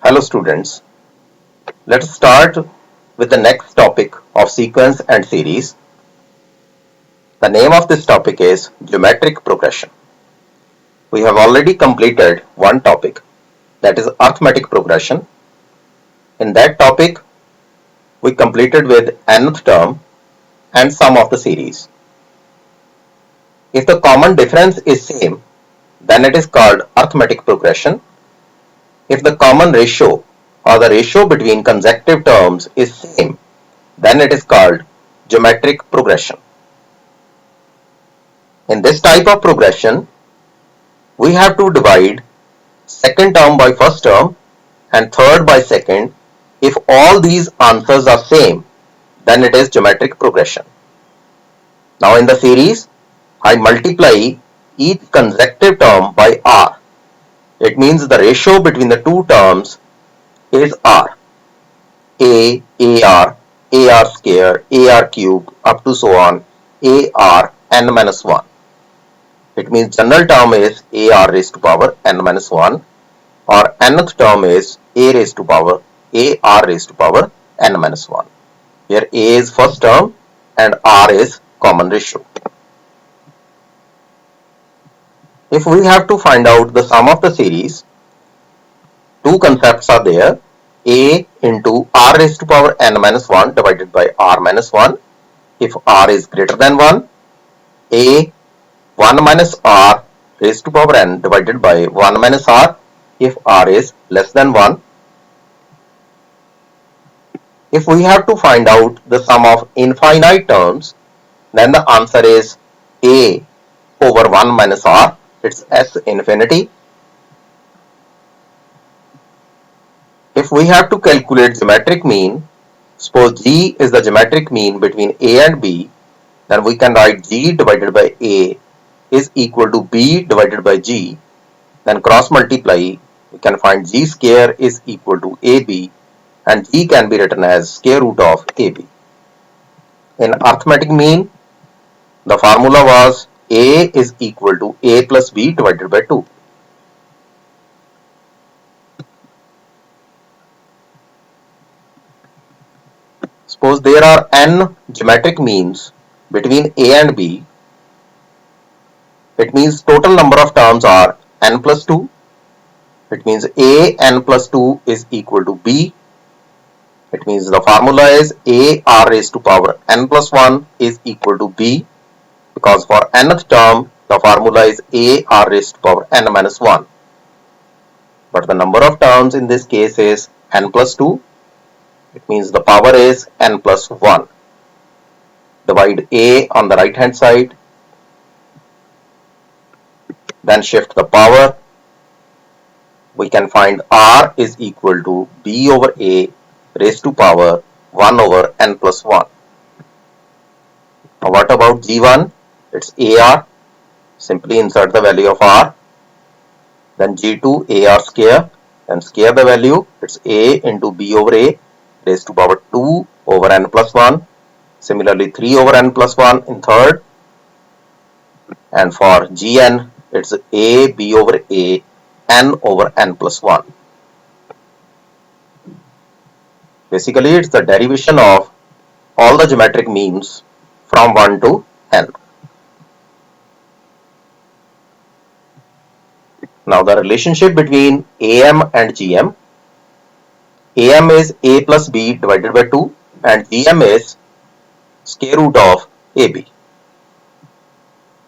Hello students, let's start with the next topic of sequence and series. The name of this topic is geometric progression. We have already completed one topic, that is arithmetic progression. In that topic, we completed with nth term and sum of the series. If the common difference is same, then it is called arithmetic progression. If the common ratio or the ratio between consecutive terms is same, then it is called geometric progression. In this type of progression, we have to divide second term by first term and third by second. If all these answers are same, then it is geometric progression. Now in the series, I multiply each consecutive term by r. It means the ratio between the two terms is r. ar, ar square, ar cube, up to so on, ar n minus 1. It means general term is ar raised to power n minus 1, or nth term is a raised to power ar raised to power n minus 1. Here a is first term and r is common ratio. If we have to find out the sum of the series, two concepts are there. A into r raised to power n minus 1 divided by r minus 1. If r is greater than 1, a 1 minus r raised to power n divided by 1 minus r if r is less than 1. If we have to find out the sum of infinite terms, then the answer is a over 1 minus r, it's s infinity. If we have to calculate geometric mean, suppose g is the geometric mean between a and b, then we can write g divided by a is equal to b divided by g. Then cross multiply, we can find g square is equal to ab, and g can be written as square root of ab. In arithmetic mean, the formula was a is equal to a plus b divided by 2. Suppose there are n geometric means between a and b. It means total number of terms are n plus 2. It means a n plus 2 is equal to b. It means the formula is a r raised to power n plus 1 is equal to b, because for nth term the formula is a r raised to power n minus 1. But the number of terms in this case is n plus 2. It means the power is n plus 1. Divide a on the right hand side, then shift the power. We can find r is equal to b over a raised to power 1 over n plus 1. Now what about g1? It's ar. Simply insert the value of r. Then g2 ar square. Then square the value. It's a into b over a raised to power 2 over n plus 1. Similarly 3 over n plus 1 in third. And for gn, it's a b over a n over n plus 1. Basically, it's the derivation of all the geometric means from 1 to n. Now the relationship between am and gm. am is a plus b divided by 2 and gm is square root of ab.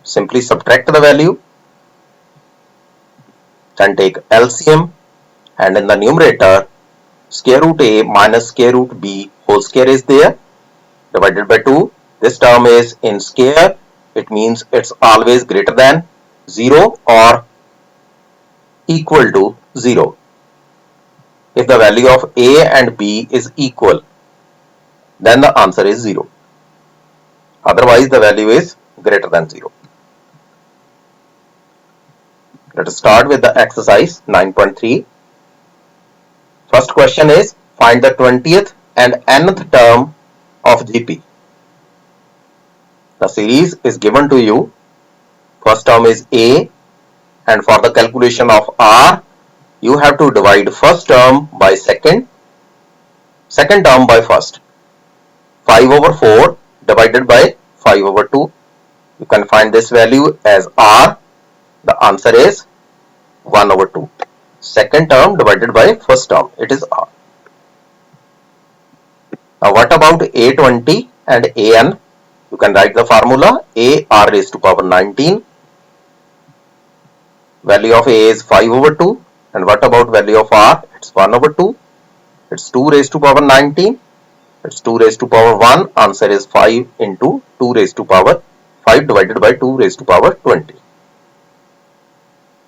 Simply subtract the value, then take LCM, and in the numerator square root a minus square root b whole square is there, divided by 2. This term is in square, it means it's always greater than 0 or equal to 0. If the value of a and b is equal, then the answer is 0. Otherwise the value is greater than 0. Let us start with the exercise 9.3. First question is, find the 20th and nth term of GP. The series is given to you. First term is A, and for the calculation of R, you have to divide first term by second, second term by first. 5 over 4 divided by 5 over 2. You can find this value as R. The answer is 1 over 2. Second term divided by first term, it is R. Now what about A20 and AN? You can write the formula A R raised to power 19. Value of A is 5 over 2. And what about value of R? It's 1 over 2. It's 2 raised to power 19. It's 2 raised to power 1. Answer is 5 into 2 raised to power 5 divided by 2 raised to power 20.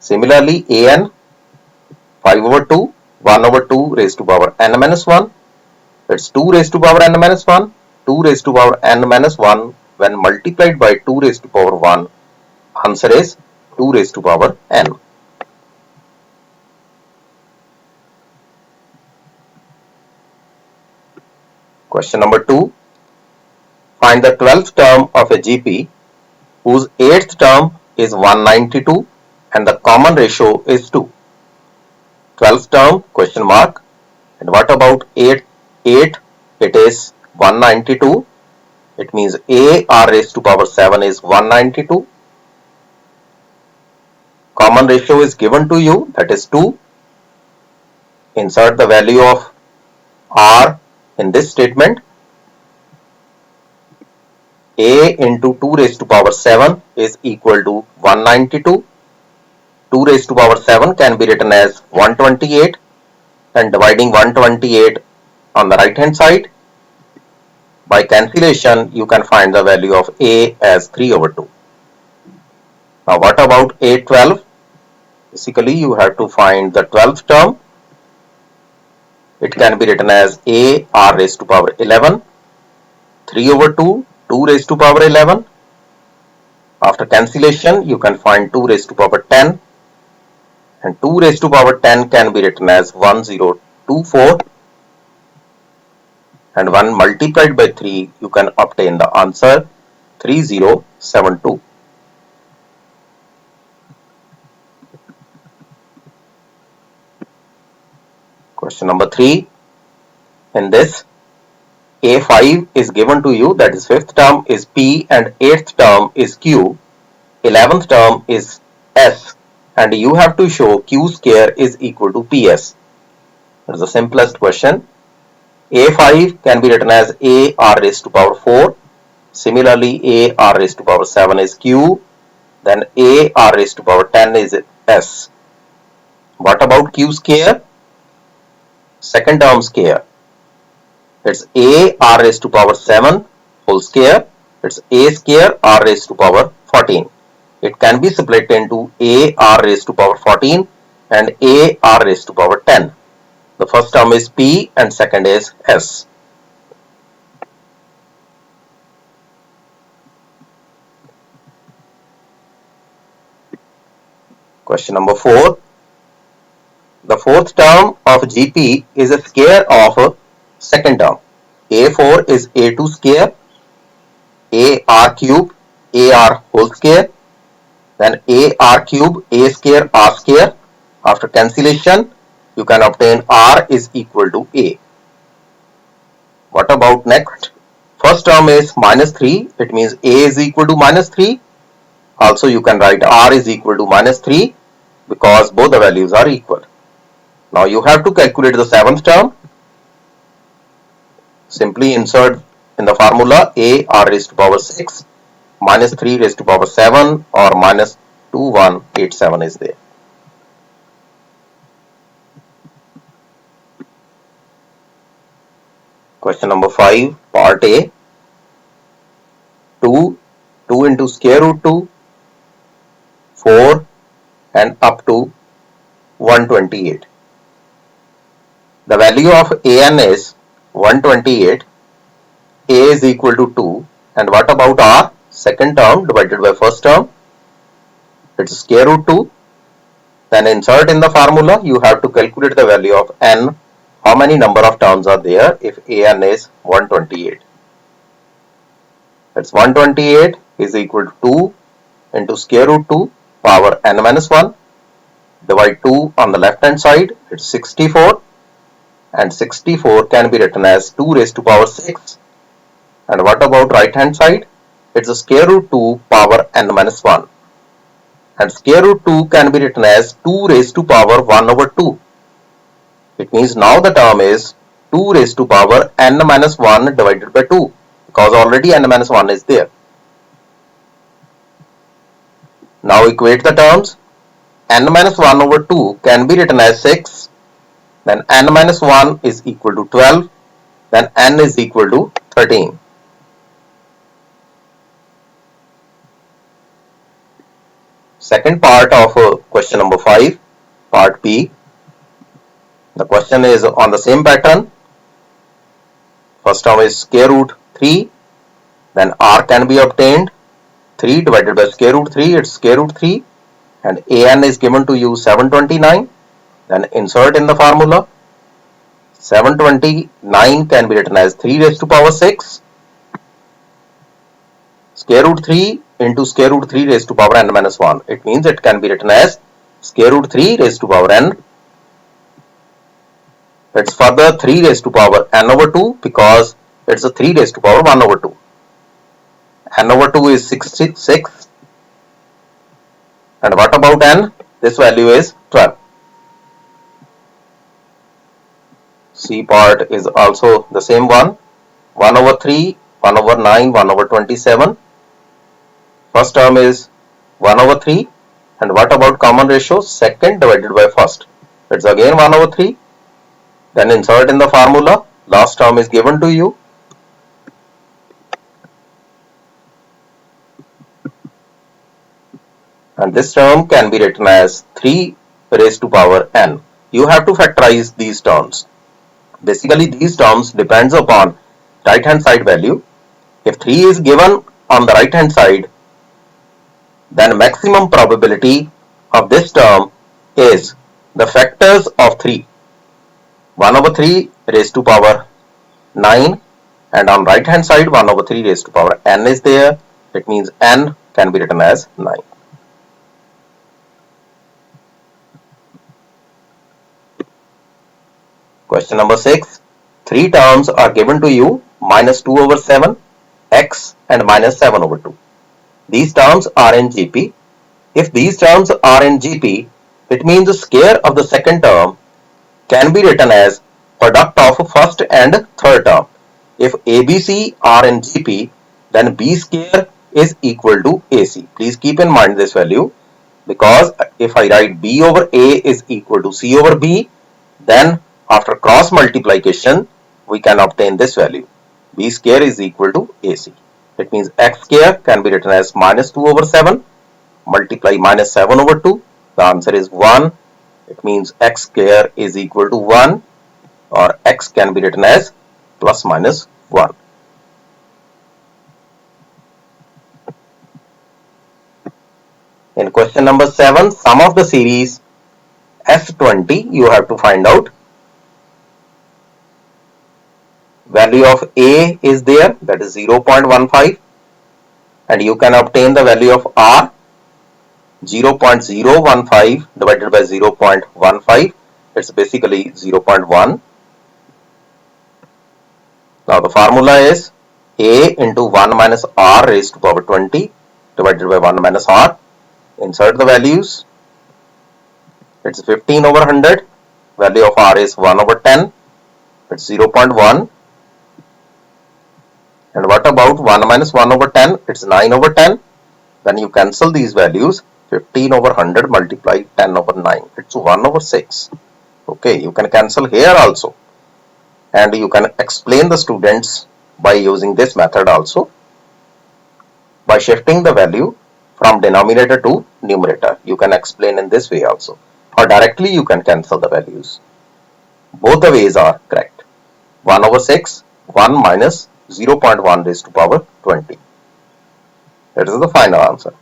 Similarly, AN 5 over 2, 1 over 2 raised to power n minus 1. It's 2 raised to power n minus 1. 2 raised to power n minus 1 when multiplied by 2 raised to power 1. Answer is 2 raised to power n. Question number 2. Find the 12th term of a GP whose 8th term is 192 and the common ratio is 2. 12th term question mark, and what about 8? It is 192. It means A R raised to power 7 is 192. Common ratio is given to you, that is 2. Insert the value of R in this statement. A into 2 raised to power 7 is equal to 192. 2 raised to power 7 can be written as 128, and dividing 128 on the right hand side, by cancellation you can find the value of A as 3 over 2. Now what about A12? Basically you have to find the 12th term. It can be written as A R raised to power 11, 3 over 2, 2 raised to power 11. After cancellation you can find 2 raised to power 10, and 2 raised to power 10 can be written as 1024, and when multiplied by 3 you can obtain the answer 3072. Question number 3. In this, A5 is given to you, that is 5th term is P and 8th term is Q, 11th term is S, and you have to show Q square is equal to PS. That is the simplest question. A5 can be written as A R raised to power 4. Similarly, A R raised to power 7 is Q. Then A R raised to power 10 is S. What about Q square? Second term square. It's A R raised to power 7 whole square. It's A square R raised to power 14. It can be split into A R raised to power 14 and A R raised to power 10. The first term is P and second is S. Question number 4. The fourth term of GP is a square of second term. A4 is A2 square, AR cube, AR whole square, then AR cube, A square, R square. After cancellation, you can obtain R is equal to A. What about next? First term is minus 3. It means A is equal to minus 3. Also you can write R is equal to minus 3 because both the values are equal. Now you have to calculate the 7th term. Simply insert in the formula A R raised to power 6 minus 3 raised to power 7 or minus 2187 is there. Question number 5, part A. 2 into square root 2, 4 and up to 128. The value of AN is 128, A is equal to 2, and what about R? Second term divided by first term, it's square root 2. Then insert in the formula, you have to calculate the value of N. How many number of terms are there if AN is 128? That's 128 is equal to 2 into square root 2 power n minus 1. Divide 2 on the left hand side, it's 64, and 64 can be written as 2 raised to power 6. And what about right hand side? It's a square root 2 power n minus 1. And square root 2 can be written as 2 raised to power 1 over 2. It means now the term is 2 raised to power n minus 1 divided by 2, because already n minus 1 is there. Now equate the terms. N minus 1 over 2 can be written as 6, then n minus 1 is equal to 12, then n is equal to 13. Second part of question number 5, part B. The question is on the same pattern. First term is square root 3, then r can be obtained. 3 divided by square root 3, it's square root 3, and an is given to you 729. Then insert in the formula. 729 can be written as 3 raised to power 6. Square root 3 into square root 3 raised to power n minus 1. It means it can be written as square root 3 raised to power n. It's further 3 raised to power n over 2 because it's a 3 raised to power 1 over 2. N over 2 is 66. And what about n? This value is 12. C part is also the same one. 1 over 3, 1 over 9, 1 over 27. First term is 1 over 3. And what about common ratio? Second divided by first. It's again 1 over 3. Then insert in the formula. Last term is given to you. And this term can be written as 3 raised to power n. You have to factorize these terms. Basically, these terms depends upon right hand side value. If 3 is given on the right hand side, then maximum probability of this term is the factors of 3. 1 over 3 raised to power 9, and on right hand side 1 over 3 raised to power n is there. It means n can be written as 9. Question number 6. 3 terms are given to you, minus 2 over 7, x, and minus 7 over 2. These terms are in GP. If these terms are in GP, it means the square of the second term can be written as product of first and third term. If ABC are in GP, then B square is equal to AC. Please keep in mind this value, because if I write B over A is equal to C over B, then after cross multiplication, we can obtain this value. B square is equal to AC. It means x square can be written as minus 2 over 7 multiply minus 7 over 2. The answer is 1. It means x square is equal to 1, or x can be written as plus minus 1. In question number 7, sum of the series S20, you have to find out. Value of A is there, that is 0.15, and you can obtain the value of R, 0.015 divided by 0.15, it's basically 0.1. Now the formula is A into 1 minus R raised to power 20 divided by 1 minus R. Insert the values. It's 15 over 100. Value of R is 1 over 10. It's 0.1. And what about 1 minus 1 over 10? It's 9 over 10. When you cancel these values, 15 over 100 multiply 10 over 9. It's 1 over 6. Okay, you can cancel here also. And you can explain the students by using this method also. By shifting the value from denominator to numerator. You can explain in this way also. Or directly you can cancel the values. Both the ways are correct. 1 over 6, 1 minus 0.1 raised to power 20. That is the final answer.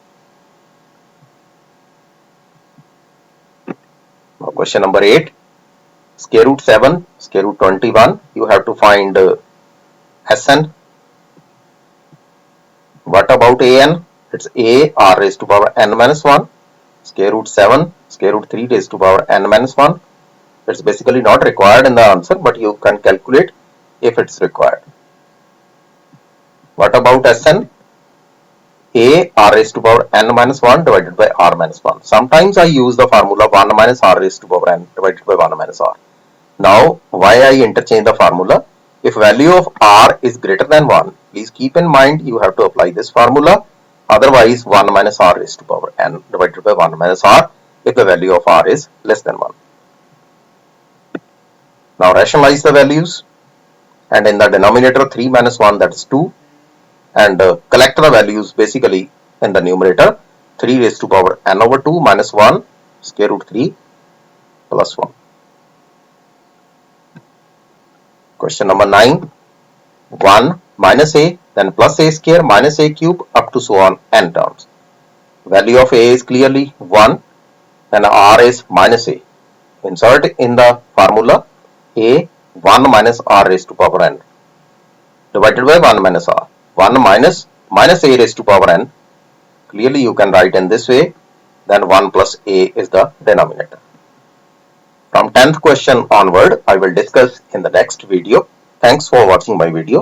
Now question number 8. Square root 7, square root 21. You have to find Sn. What about An? It's A r raised to power n minus 1. square root 7, square root 3 raised to power n minus 1. It's basically not required in the answer, but you can calculate if it's required. What about Sn? A r raised to power n minus 1 divided by r minus 1. Sometimes I use the formula 1 minus r raised to power n divided by 1 minus r. Now, why I interchange the formula? If value of r is greater than 1, please keep in mind you have to apply this formula. Otherwise, 1 minus r raised to power n divided by 1 minus r if the value of r is less than 1. Now, rationalize the values, and in the denominator 3 minus 1, that is 2, and collect the values basically in the numerator 3 raised to power n over 2 minus 1 square root 3 plus 1. Question number 9. 1 minus a, then plus a square minus a cube up to so on n terms. Value of a is clearly 1 and r is minus a. Insert in the formula a 1 minus r raised to power n divided by 1 minus r. 1 minus a raised to power n. Clearly you can write in this way, then 1 plus a is the denominator. From 10th question onward, I will discuss in the next video. Thanks for watching my video.